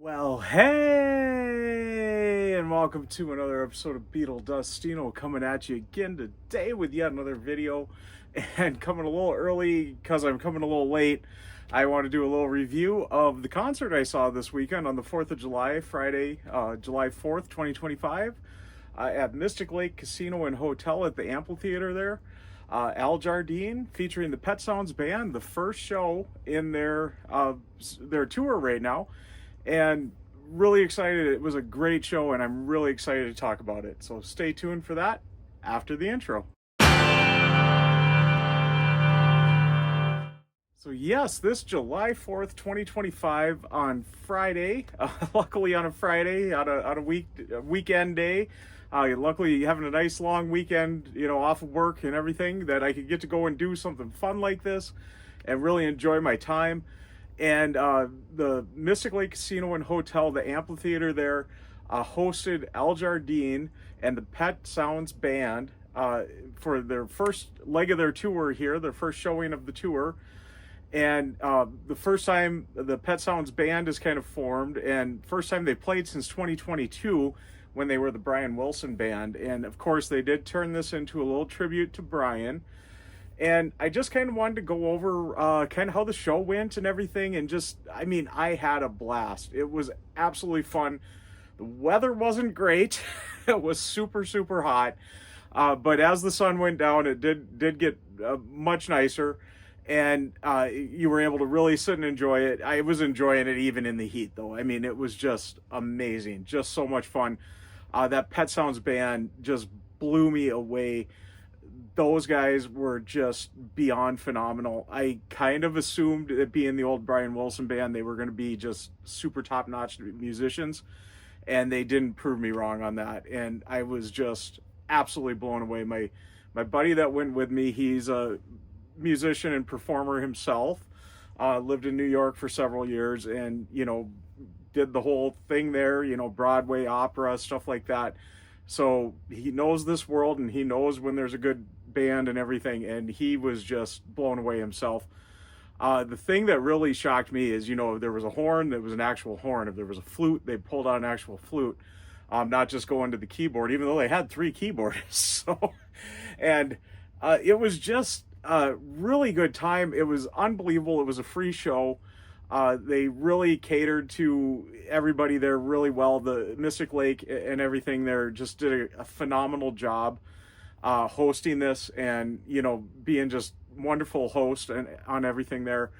Well, hey, and welcome to another episode of Beetle Dustino, coming at you again today with yet another video, and coming a little early because I'm coming a little late. I want to do a little review of the concert I saw this weekend on the 4th of July, Friday, July 4th, 2025, at Mystic Lake Casino and Hotel at the Amphitheater there. Jardine featuring the Pet Sounds Band, the first show in their tour right now. And really excited. It was a great show, and I'm really excited to talk about it. So stay tuned for that after the intro. So yes, this July 4th, 2025 on Friday, luckily on a Friday, on a weekend day, luckily having a nice long weekend, off of work and everything, that I could get to go and do something fun like this and really enjoy my time. And the Mystic Lake Casino and Hotel, the amphitheater there, hosted Jardine and the Pet Sounds Band for their first leg of their tour here, their first showing of the tour. And the first time the Pet Sounds Band is kind of formed, and first time they played since 2022 when they were the Brian Wilson Band. And of course, they did turn this into a little tribute to Brian. And I just kind of wanted to go over kind of how the show went and everything. And I had a blast. It was absolutely fun. The weather wasn't great. It was super, super hot. But as the sun went down, it did get much nicer. And you were able to really sit and enjoy it. I was enjoying it even in the heat, though. I mean, it was just amazing. Just so much fun. That Pet Sounds Band just blew me away. Those guys were just beyond phenomenal. I kind of assumed it being the old Brian Wilson Band, they were going to be just super top-notch musicians, and they didn't prove me wrong on that. And I was just absolutely blown away. My buddy that went with me, he's a musician and performer himself, lived in New York for several years, and did the whole thing there, Broadway, opera, stuff like that. So he knows this world, and he knows when there's a good band and everything, and he was just blown away himself. The thing that really shocked me is, there was a horn that was an actual horn. If there was a flute, they pulled out an actual flute, not just going to the keyboard, even though they had 3 keyboards. And it was just a really good time. It was unbelievable. It was a free show. They really catered to everybody there really well. The Mystic Lake and everything there just did a phenomenal job hosting this, and being just wonderful host and on everything there.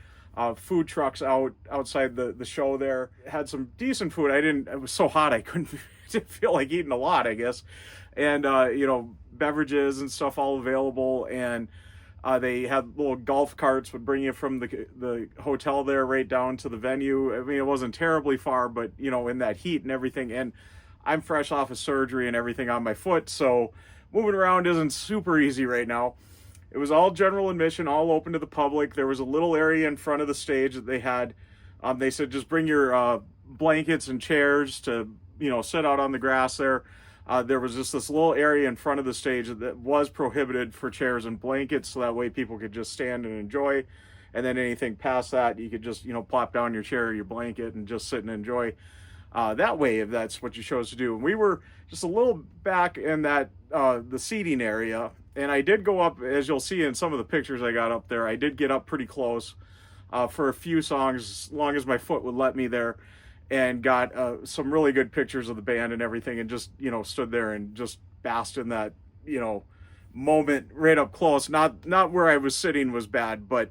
Food trucks outside the show there had some decent food. It was so hot I didn't feel like eating a lot, I guess. And beverages and stuff all available, and they had little golf carts would bring you from the hotel there right down to the venue. I mean, it wasn't terribly far, but in that heat and everything. And I'm fresh off of surgery and everything on my foot, so moving around isn't super easy right now. It was all general admission, all open to the public. There was a little area in front of the stage that they had. They said just bring your blankets and chairs to sit out on the grass there. There was just this little area in front of the stage that was prohibited for chairs and blankets, so that way people could just stand and enjoy. And then anything past that, you could just plop down your chair or your blanket and just sit and enjoy that way, if that's what you chose to do. And we were just a little back in that the seating area, and I did go up, as you'll see in some of the pictures I got up there. I did get up pretty close for a few songs, as long as my foot would let me there, and got some really good pictures of the band and everything, and just stood there and just basked in that moment right up close. Not where I was sitting was bad, but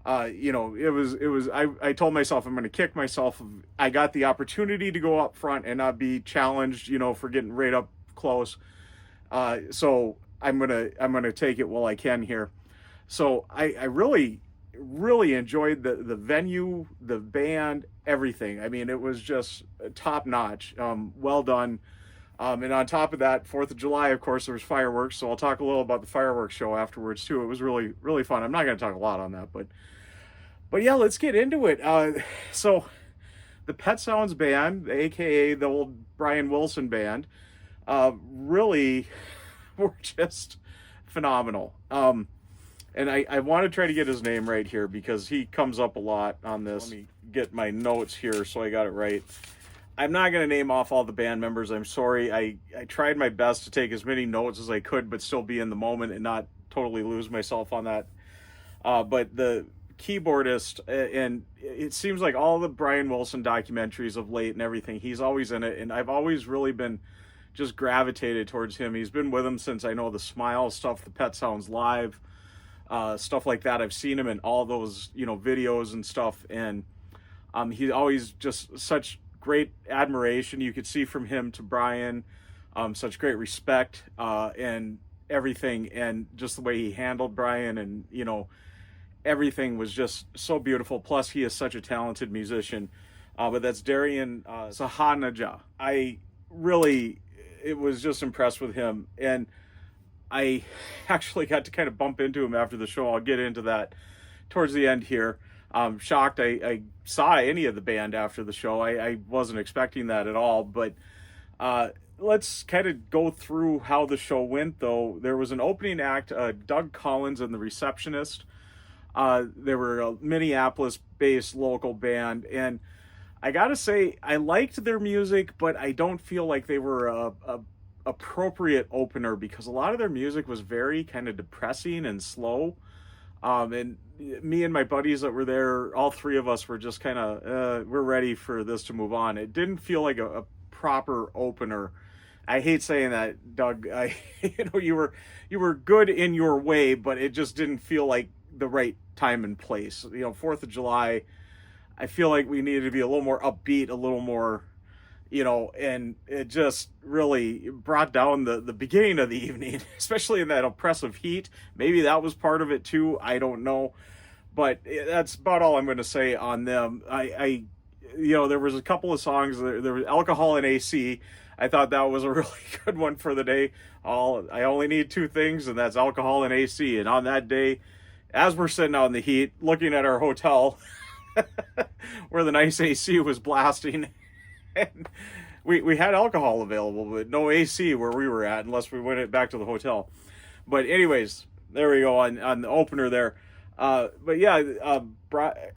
it was I told myself I'm going to kick myself if I got the opportunity to go up front and not be challenged for getting right up close. So I'm gonna take it while I can here. So I really enjoyed the venue, the band, everything. I mean, it was just top notch. Well done. And on top of that, 4th of July, of course, there was fireworks. So I'll talk a little about the fireworks show afterwards too. It was really, really fun. I'm not going to talk a lot on that, but yeah, let's get into it. So the Pet Sounds Band, aka the old Brian Wilson Band, really were just phenomenal. And I want to try to get his name right here because he comes up a lot on this. Let me get my notes here so I got it right. I'm not going to name off all the band members. I'm sorry. I tried my best to take as many notes as I could, but still be in the moment and not totally lose myself on that. But the keyboardist, and it seems like all the Brian Wilson documentaries of late and everything, he's always in it. And I've always really been just gravitated towards him. He's been with him since I know the Smile stuff, the Pet Sounds Live, stuff like that. I've seen him in all those, videos and stuff. And he always just such great admiration you could see from him to Brian, such great respect and everything, and just the way he handled Brian, and everything was just so beautiful. Plus, he is such a talented musician. But that's Darian Sahanaja. I really, it was just impressed with him, and I actually got to kind of bump into him after the show. I'll get into that towards the end here. I'm shocked I saw any of the band after the show. I wasn't expecting that at all, but let's kind of go through how the show went, though. There was an opening act, Doug Collins and the Receptionist. They were a Minneapolis-based local band, and I gotta say, I liked their music, but I don't feel like they were a appropriate opener, because a lot of their music was very kind of depressing and slow. And me and my buddies that were there, all three of us were just kind of, we're ready for this to move on. It didn't feel like a proper opener. I hate saying that, Doug. You were good in your way, but it just didn't feel like the right time and place. 4th of July, I feel like we needed to be a little more upbeat, a little more, and it just really brought down the beginning of the evening, especially in that oppressive heat. Maybe that was part of it too. I don't know. But that's about all I'm going to say on them. I there was a couple of songs. There was Alcohol and AC. I thought that was a really good one for the day. I only need two things, and that's alcohol and AC. And on that day, as we're sitting out in the heat, looking at our hotel, where the nice AC was blasting, and we had alcohol available, but no AC where we were at, unless we went back to the hotel. But anyways, there we go on the opener there. But yeah,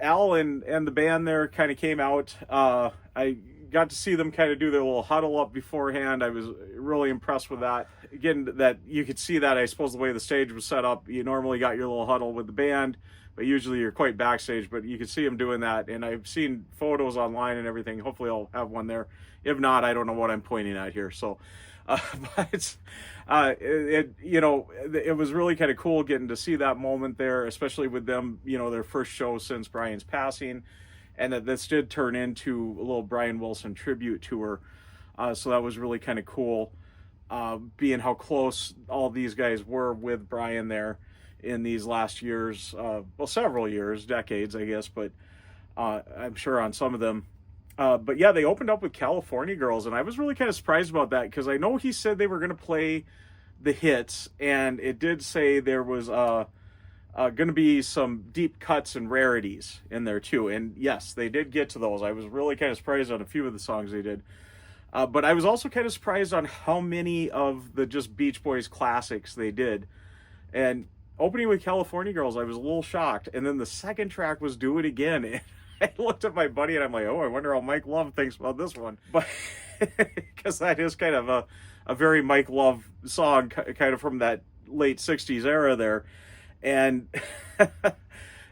Al and the band there kind of came out. I got to see them kind of do their little huddle up beforehand. I was really impressed with that. Again, that you could see that, I suppose, the way the stage was set up. You normally got your little huddle with the band, but usually you're quite backstage. But you could see them doing that, and I've seen photos online and everything. Hopefully I'll have one there. If not, I don't know what I'm pointing at here. So, but it was really kind of cool getting to see that moment there, especially with them, their first show since Brian's passing, and that this did turn into a little Brian Wilson tribute tour. So that was really kind of cool, being how close all these guys were with Brian there in these last years, several years, decades, I guess, but I'm sure on some of them. But yeah, they opened up with California Girls, and I was really kind of surprised about that, because I know he said they were going to play the hits, and it did say there was going to be some deep cuts and rarities in there too. And yes, they did get to those. I was really kind of surprised on a few of the songs they did. But I was also kind of surprised on how many of the just Beach Boys classics they did. And opening with California Girls, I was a little shocked. And then the second track was Do It Again. And I looked at my buddy and I'm like, oh, I wonder how Mike Love thinks about this one. But because that is kind of a very Mike Love song, kind of from that late 60s era there. And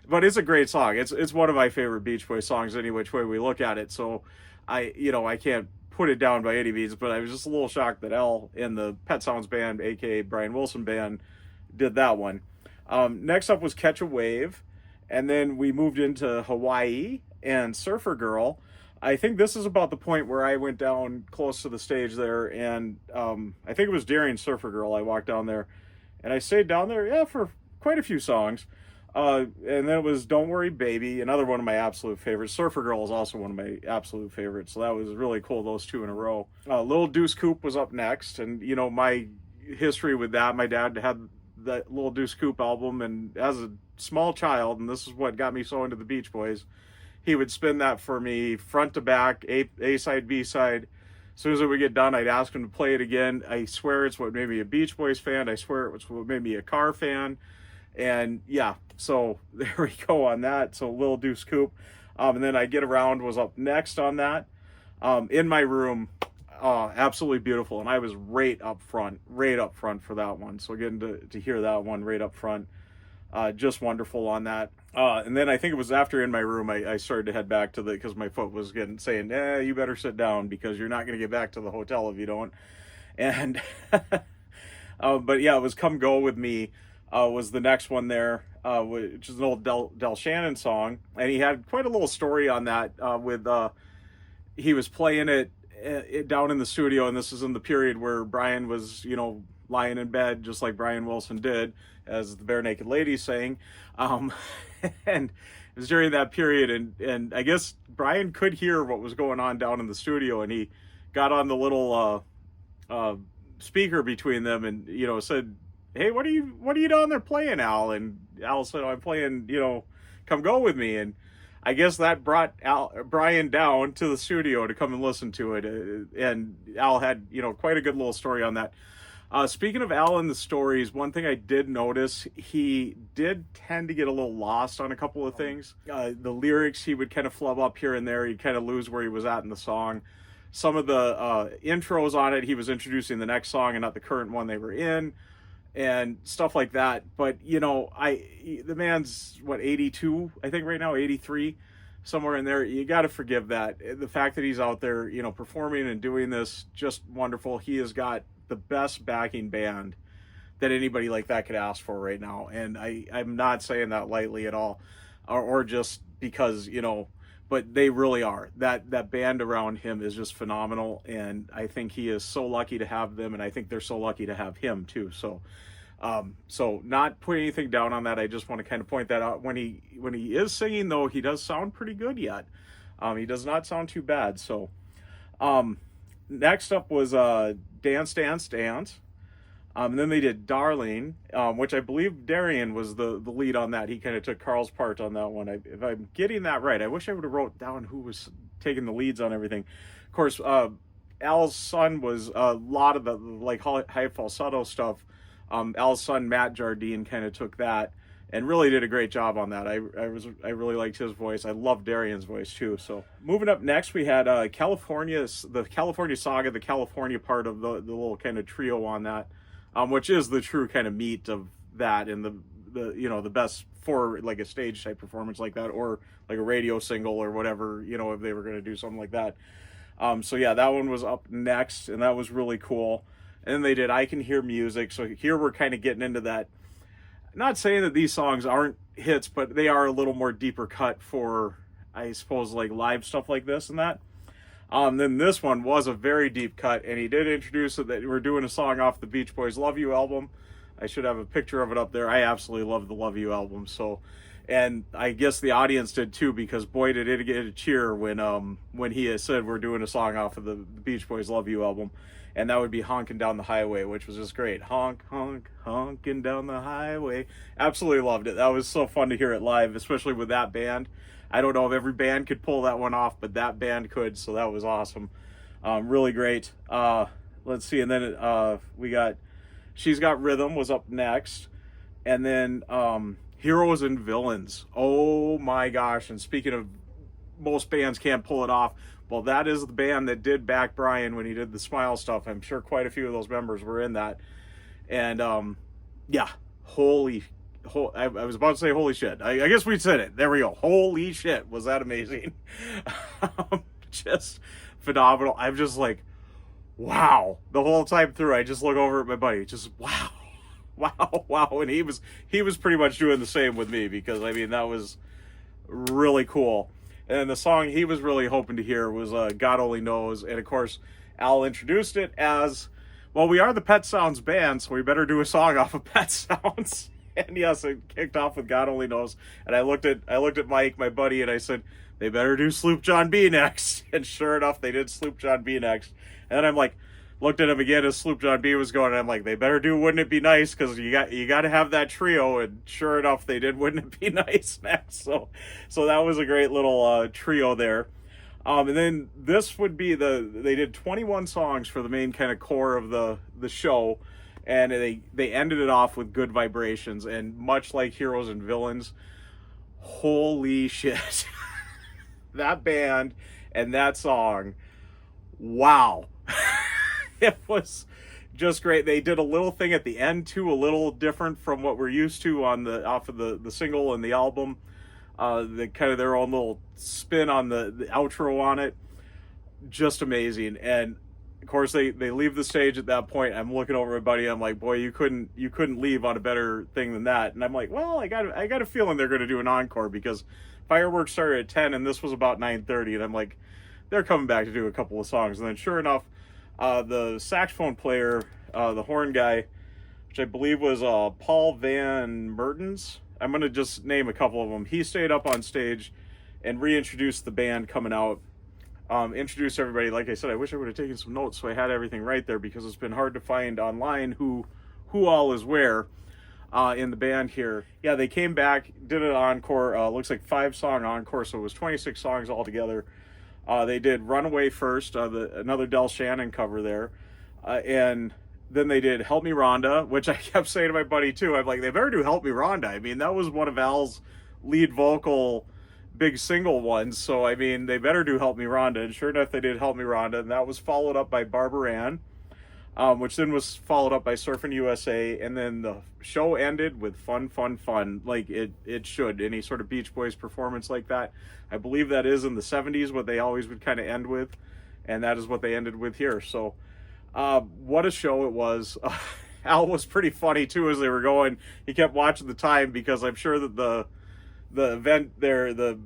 but it's a great song. It's one of my favorite Beach Boys songs any which way we look at it. So I can't put it down by any means, but I was just a little shocked that Al and the Pet Sounds Band, aka Brian Wilson Band, did that one. Next up was Catch a Wave, and then we moved into Hawaii and Surfer Girl. I think this is about the point where I went down close to the stage there, and I think it was during Surfer Girl I walked down there, and I stayed down there, for quite a few songs. And then it was Don't Worry Baby, another one of my absolute favorites. Surfer Girl is also one of my absolute favorites, so that was really cool, those two in a row. Little Deuce Coupe was up next, and my history with that, my dad had that Little Deuce Coupe album, and as a small child, and this is what got me so into the Beach Boys, he would spin that for me front to back, A side, B side. As soon as it would get done, I'd ask him to play it again. I swear it's what made me a Beach Boys fan. I swear it's what made me a Car fan. And yeah, so there we go on that. So Little Deuce Coupe. And then I Get Around was up next on that. In my room. Absolutely beautiful. And I was right up front for that one. So getting to hear that one right up front, just wonderful on that. And then I think it was after In My Room, I started to head back to because my foot was saying, you better sit down because you're not going to get back to the hotel if you don't. And, but yeah, it was Come Go With Me, was the next one there, which is an old Del Shannon song. And he had quite a little story on that, he was playing it down in the studio, and this is in the period where Brian was, lying in bed, just like Brian Wilson did, as the Bare Naked Ladies sang. And it was during that period, and I guess Brian could hear what was going on down in the studio, and he got on the little speaker between them and, said, "Hey, what are you down there playing, Al?" And Al said, "Oh, I'm playing, Come Go With Me." And I guess that brought Brian down to the studio to come and listen to it. And Al had, quite a good little story on that. Speaking of Al and the stories, one thing I did notice, he did tend to get a little lost on a couple of things. The lyrics, he would kind of flub up here and there. He'd kind of lose where he was at in the song. Some of the intros on it, he was introducing the next song and not the current one they were in, and stuff like that. But, the man's, 82, I think right now, 83, somewhere in there. You got to forgive that. The fact that he's out there, performing and doing this, just wonderful. He has got the best backing band that anybody like that could ask for right now. And I'm not saying that lightly at all, or just because, but they really are. That band around him is just phenomenal, and I think he is so lucky to have them, and I think they're so lucky to have him too. So not putting anything down on that. I just want to kind of point that out. When he is singing, though, he does sound pretty good yet. He does not sound too bad. So next up was Dance, Dance, Dance. And then they did Darling, which I believe Darian was the lead on that. He kind of took Carl's part on that one. If I'm getting that right, I wish I would have wrote down who was taking the leads on everything. Of course, Al's son was a lot of the high falsetto stuff. Al's son, Matt Jardine, kind of took that and really did a great job on that. I really liked his voice. I love Darian's voice too. So moving up next, we had the California Saga, the California part of the little kind of trio on that, which is the true kind of meat of that, and the best for like a stage type performance like that, or like a radio single or whatever, if they were going to do something like that. So yeah, that one was up next, and that was really cool. And then they did I Can Hear Music. So here we're kind of getting into that. Not saying that these songs aren't hits, but they are a little more deeper cut for, I suppose, like live stuff like this and that. Then this one was a very deep cut, and he did introduce it that we're doing a song off the Beach Boys' Love You album. I should have a picture of it up there. I absolutely love the Love You album. So, and I guess the audience did too, because boy, did it get a cheer when he said we're doing a song off of the Beach Boys' Love You album. And that would be Honkin' Down the Highway, which was just great. Honk, honk, honkin' down the highway. Absolutely loved it. That was so fun to hear it live, especially with that band. I don't know if every band could pull that one off, but that band could, so that was awesome. Really great. Let's see, and then we got She's Got Rhythm was up next. And then Heroes and Villains. Oh my gosh, and speaking of most bands can't pull it off, well, that is the band that did back Brian when he did the Smile stuff. I'm sure quite a few of those members were in that. And yeah, I was about to say holy shit. I guess we said it. There we go. Holy shit, was that amazing. Just phenomenal. I'm just like, wow. The whole time through, I just look over at my buddy, just wow. Wow. And he was pretty much doing the same with me, because I mean, that was really cool. And the song he was really hoping to hear was God Only Knows. And of course, Al introduced it as, well, we are the Pet Sounds band, so we better do a song off of Pet Sounds. And yes, it kicked off with God Only Knows. And I looked at Mike, my buddy, and I said, they better do Sloop John B next. And sure enough, they did Sloop John B next. And then I'm like, looked at him again as Sloop John B was going, and I'm like, they better do Wouldn't It Be Nice, because you got to have that trio. And sure enough, they did Wouldn't It Be Nice next. So that was a great little trio there. And then this would be they did 21 songs for the main kind of core of the show, and they ended it off with Good Vibrations. And much like Heroes and Villains, holy shit, that band and that song, wow. It was just great. They did a little thing at the end too, a little different from what we're used to on the off of the single and the album. The kind of their own little spin on the outro on it. Just amazing. And of course they leave the stage at that point. I'm looking over at my buddy, I'm like, boy, you couldn't leave on a better thing than that. And I'm like, well, I got a feeling they're gonna do an encore, because fireworks started at 10 and this was about 9:30, and I'm like, they're coming back to do a couple of songs. And then sure enough, the saxophone player, the horn guy, which I believe was Paul Van Mertens, I'm going to just name a couple of them. He stayed up on stage and reintroduced the band coming out, introduced everybody. Like I said, I wish I would have taken some notes so I had everything right there, because it's been hard to find online who all is where in the band here. Yeah, they came back, did an encore, looks like 5-song encore, so it was 26 songs altogether. They did Runaway first, another Del Shannon cover there. And then they did Help Me Rhonda, which I kept saying to my buddy too. I'm like, they better do Help Me Rhonda. I mean, that was one of Al's lead vocal big single ones. So, I mean, they better do Help Me Rhonda. And sure enough, they did Help Me Rhonda. And that was followed up by Barbara Ann, which then was followed up by Surfing USA. And then the show ended with Fun, Fun, Fun, like it should. Any sort of Beach Boys performance like that. I believe that is in the 70s what they always would kind of end with. And that is what they ended with here. So, what a show it was. Al was pretty funny too as they were going. He kept watching the time, because I'm sure that the event there, the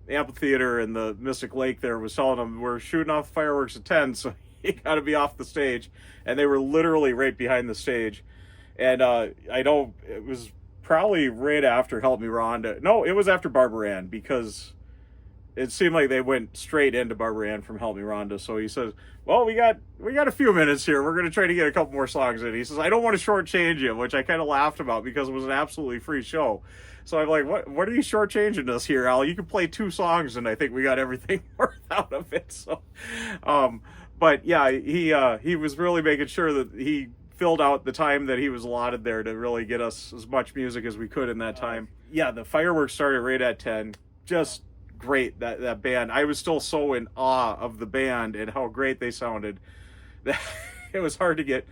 amphitheater and the Mystic Lake there, was telling them we're shooting off fireworks at 10, so you got to be off the stage. And they were literally right behind the stage. And I know it was probably right after Help Me Rhonda. No, it was after Barbara Ann, because it seemed like they went straight into Barbara Ann from Help Me Rhonda. So he says, well, we got a few minutes here. We're going to try to get a couple more songs in. He says, I don't want to shortchange you, which I kind of laughed about, because it was an absolutely free show. So I'm like, what are you shortchanging us here, Al? You can play 2 songs and I think we got everything worth out of it. So, but yeah, he was really making sure that he filled out the time that he was allotted there to really get us as much music as we could in that time. Yeah, the fireworks started right at 10. Just great, that band. I was still so in awe of the band and how great they sounded that it was hard to get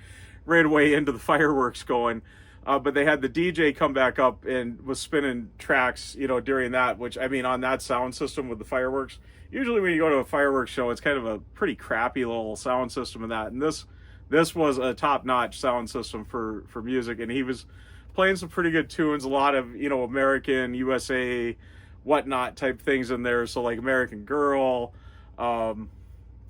right away into the fireworks going. But they had the DJ come back up and was spinning tracks, during that, which, I mean, on that sound system with the fireworks, usually when you go to a fireworks show, it's kind of a pretty crappy little sound system in that. And this was a top-notch sound system for music, and he was playing some pretty good tunes, a lot of, American, USA, whatnot type things in there. So like American Girl,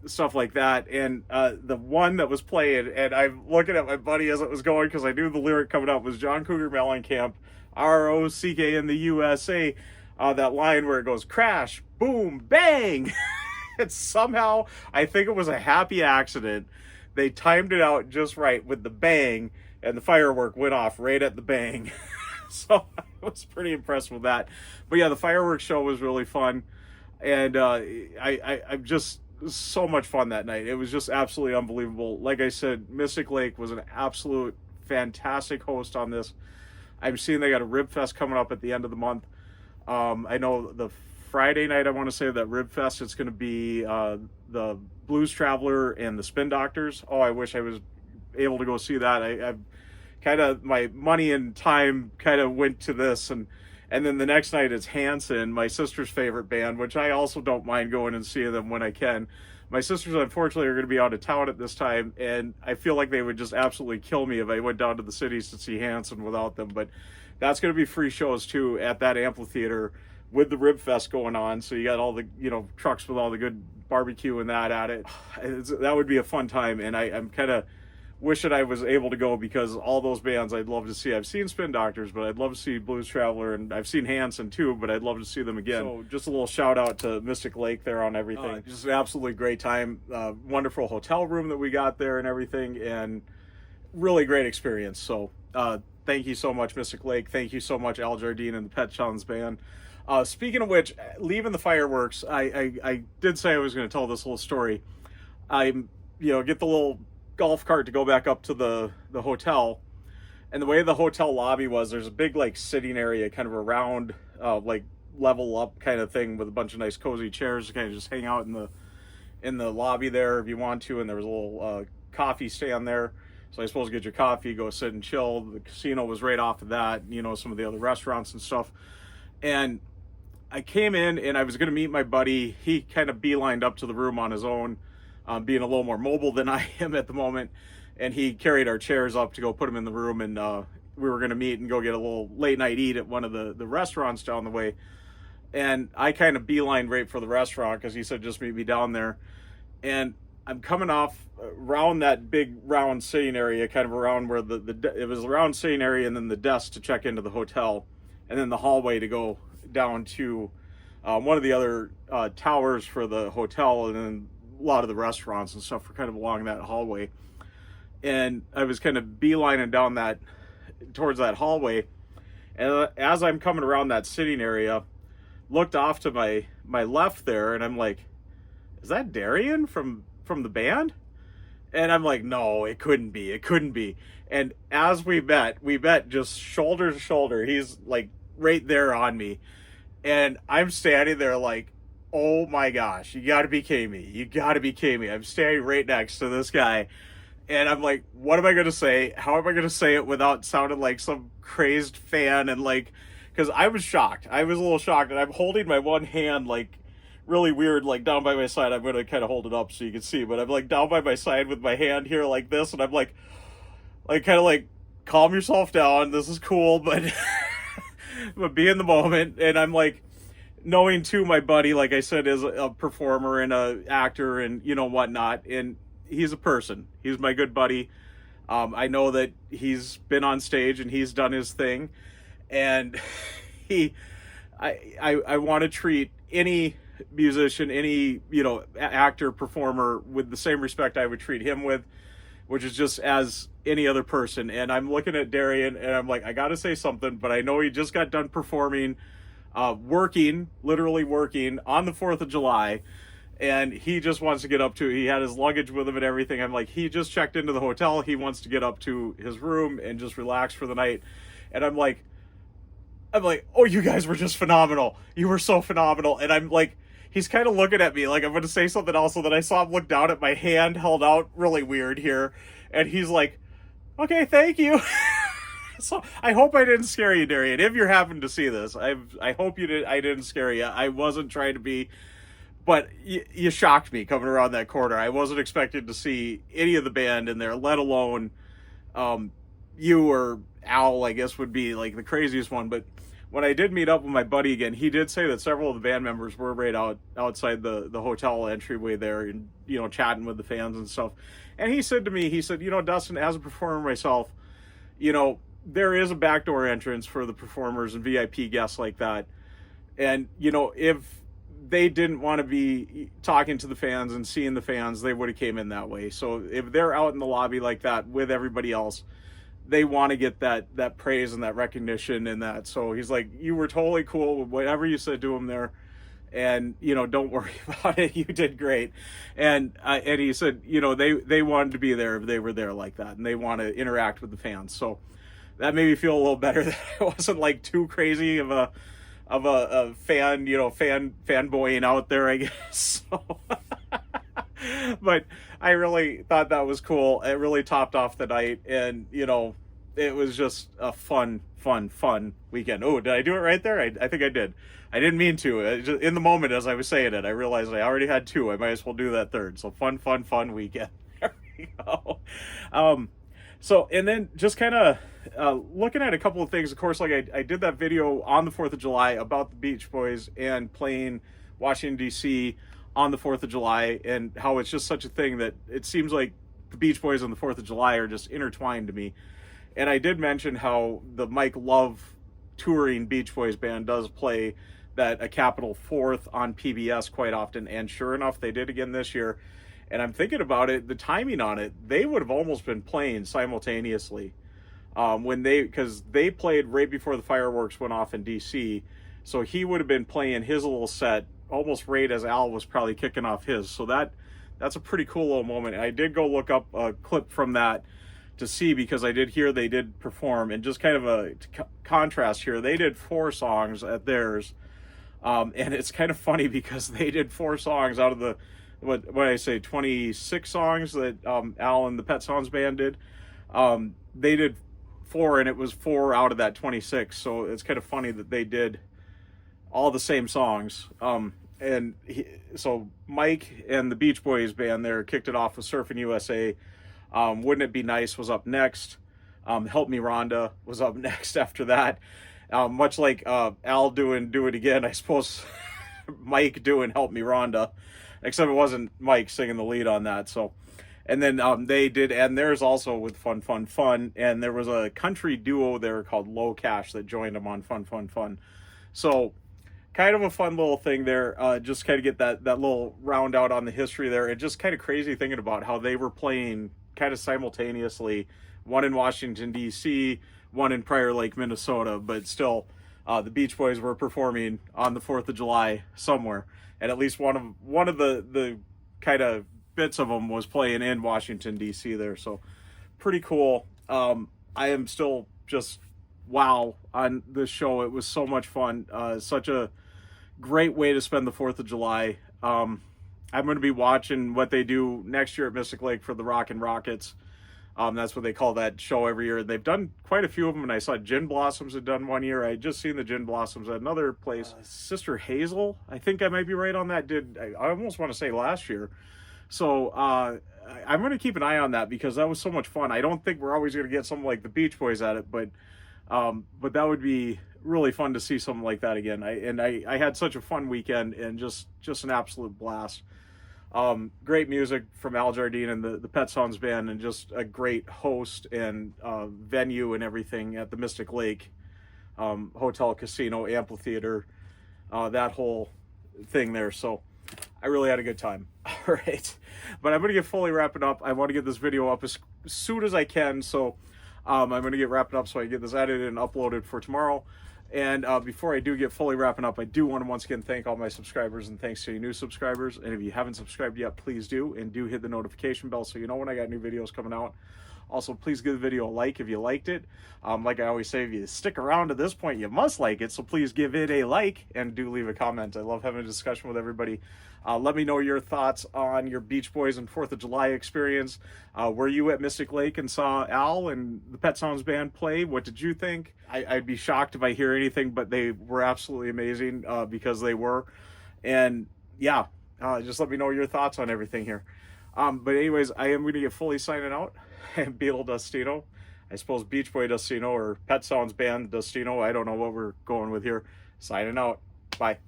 stuff like that. And the one that was playing, and I'm looking at my buddy as it was going, because I knew the lyric coming up, was John Cougar Mellencamp, ROCK in the USA. That line where it goes crash, boom, bang. It's somehow, I think it was a happy accident. They timed it out just right with the bang, and the firework went off right at the bang. So I was pretty impressed with that. But yeah, the fireworks show was really fun. And I'm just so much fun that night. It was just absolutely unbelievable. Like I said, Mystic Lake was an absolute fantastic host on this. I'm seeing they got a Rib Fest coming up at the end of the month. I know the Friday night, I want to say that Rib Fest, it's going to be the Blues Traveler and the Spin Doctors. Oh, I wish I was able to go see that. I've kind of, my money and time kind of went to this, and then the next night it's Hanson, my sister's favorite band, which I also don't mind going and seeing them when I can. My sisters, unfortunately, are going to be out of town at this time, and I feel like they would just absolutely kill me if I went down to the cities to see Hanson without them. But that's going to be free shows too at that amphitheater with the Rib Fest going on. So you got all the trucks with all the good barbecue and that at it. That would be a fun time, and I'm kind of wish that I was able to go, because all those bands I'd love to see. I've seen Spin Doctors, but I'd love to see Blues Traveler, and I've seen Hanson too, but I'd love to see them again. So just a little shout out to Mystic Lake there on everything. Just an absolutely great time. Wonderful hotel room that we got there and everything, and really great experience. So thank you so much, Mystic Lake. Thank you so much, Al Jardine and the Pet Chons Band. Speaking of which, leaving the fireworks, I did say I was going to tell this little story. I get the little golf cart to go back up to the hotel, and the way the hotel lobby was, there's a big sitting area kind of around level up kind of thing with a bunch of nice cozy chairs to kind of just hang out in in the lobby there if you want to, and there was a little coffee stand there. So I suppose get your coffee, go sit and chill. The casino was right off of that, you know, some of the other restaurants and stuff. And I came in and I was going to meet my buddy. He kind of beelined up to the room on his own, being a little more mobile than I am at the moment. And he carried our chairs up to go put them in the room. And we were going to meet and go get a little late night eat at one of the restaurants down the way. And I kind of beelined right for the restaurant because he said, just meet me down there. And I'm coming off around that big round sitting area, kind of around where it was a round sitting area, and then the desk to check into the hotel, and then the hallway to go down to one of the other towers for the hotel, and then a lot of the restaurants and stuff were kind of along that hallway. And I was kind of beelining down towards that hallway, and as I'm coming around that sitting area, looked off to my left there, and I'm like, is that Darian from the band? And I'm like, no, it couldn't be. And as we met just shoulder to shoulder. He's like right there on me, and I'm standing there like, oh my gosh, you gotta be kidding me. I'm standing right next to this guy, and I'm like, what am I gonna say? How am I gonna say it without sounding like some crazed fan? And like, because I was a little shocked, and I'm holding my one hand like really weird, like down by my side. I'm going to kind of hold it up so you can see, but I'm like down by my side with my hand here like this, and I'm like kind of like, calm yourself down, this is cool, but but be in the moment. And I'm like, knowing too, my buddy, like I said, is a performer and a actor and, you know, whatnot, and he's a person. He's my good buddy. I know that he's been on stage and he's done his thing, and I want to treat any musician, any, you know, actor, performer with the same respect I would treat him with, which is just as any other person. And I'm looking at Darian and I'm like, I gotta say something, but I know he just got done performing, literally working on the 4th of July, and he just wants to get up to, he had his luggage with him and everything. I'm like, he just checked into the hotel, he wants to get up to his room and just relax for the night. And I'm like, oh, you guys were just phenomenal. You were so phenomenal. And I'm like, he's kind of looking at me like I'm going to say something else. So then I saw him look down at my hand held out really weird here. And he's like, okay, thank you. So I hope I didn't scare you, Darian. If you're having to see this, I hope I didn't scare you. I wasn't trying to be, but you shocked me coming around that corner. I wasn't expecting to see any of the band in there, let alone you or Al, I guess, would be like the craziest one. But when I did meet up with my buddy again, he did say that several of the band members were right outside the hotel entryway there, and, you know, chatting with the fans and stuff. And he said to me, you know, Dustin, as a performer myself, you know, there is a backdoor entrance for the performers and VIP guests like that. And, you know, if they didn't want to be talking to the fans and seeing the fans, they would have came in that way. So if they're out in the lobby like that with everybody else, they want to get that praise and that recognition and that. So he's like, you were totally cool with whatever you said to him there, and, you know, don't worry about it. You did great. And he said, you know, they wanted to be there if they were there like that, and they want to interact with the fans. So that made me feel a little better that I wasn't like too crazy of a fan, you know, fanboying out there, I guess. So but I really thought that was cool. It really topped off the night, and, you know, it was just a fun weekend. Oh, did I do it right there? I think I did. I didn't mean to. In the moment as I was saying it, I realized I already had two. I might as well do that third. So fun weekend. There we go. So, and then just kind of looking at a couple of things. Of course, like I did that video on the 4th of July about the Beach Boys and playing Washington, D.C. on the 4th of July, and how it's just such a thing that it seems like the Beach Boys and the 4th of July are just intertwined to me. And I did mention how the Mike Love touring Beach Boys band does play that a capital 4th on PBS quite often, and sure enough, they did again this year. And I'm thinking about it, the timing on it, they would have almost been playing simultaneously because they played right before the fireworks went off in DC. So he would have been playing his little set almost right as Al was probably kicking off his. So that's a pretty cool little moment. And I did go look up a clip from that to see, because I did hear they did perform, and just kind of a contrast here, they did 4 songs at theirs. And it's kind of funny because they did 4 songs out of the, what I say, 26 songs that Al and the Pet Sounds Band did. They did 4, and it was 4 out of that 26. So it's kind of funny that they did all the same songs. So Mike and the Beach Boys band there kicked it off with Surfing USA. Wouldn't It Be Nice was up next. Help Me Rhonda was up next after that. Much like Al doing Do It Again, I suppose Mike doing Help Me Rhonda, except it wasn't Mike singing the lead on that. So, and then they did And Theirs also with Fun Fun Fun, and there was a country duo there called Low Cash that joined them on Fun Fun Fun. So kind of a fun little thing there, just kind of get that little round out on the history there. And just kind of crazy thinking about how they were playing kind of simultaneously, one in Washington, D.C., one in Prior Lake, Minnesota, but still the Beach Boys were performing on the 4th of July somewhere. And at least one of the kind of bits of them was playing in Washington, D.C. there. So pretty cool. I am still just wow on this show. It was so much fun. Such a great way to spend the 4th of July. I'm going to be watching what they do next year at Mystic Lake for the Rockin' Rockets. That's what they call that show every year. They've done quite a few of them, and I saw Gin Blossoms had done one year. I had just seen the Gin Blossoms at another place. Sister Hazel, I think I might be right on that, I almost want to say last year. So I'm going to keep an eye on that because that was so much fun. I don't think we're always going to get something like the Beach Boys at it, but that would be really fun to see something like that again. I had such a fun weekend and just an absolute blast. Great music from Al Jardine and the Pet Sounds Band, and just a great host and venue and everything at the Mystic Lake Hotel, Casino, Amphitheater, that whole thing there. So I really had a good time. All right, but I'm going to get fully wrapping up. I want to get this video up as soon as I can, so I'm going to get wrapping up so I can get this edited and uploaded for tomorrow. And before I do get fully wrapping up, I do want to once again thank all my subscribers, and thanks to you new subscribers. And if you haven't subscribed yet, please do, and do hit the notification bell so you know when I got new videos coming out. Also, please give the video a like if you liked it. Like I always say, if you stick around to this point, you must like it. So please give it a like, and do leave a comment. I love having a discussion with everybody. Let me know your thoughts on your Beach Boys and 4th of July experience. Were you at Mystic Lake and saw Al and the Pet Sounds Band play? What did you think? I'd be shocked if I hear anything, but they were absolutely amazing because they were. And yeah, just let me know your thoughts on everything here. But anyways, I am going to get fully signing out. And Beetle Dustino, I suppose Beach Boy Dustino, or Pet Sounds Band Dustino. I don't know what we're going with here. Signing out. Bye.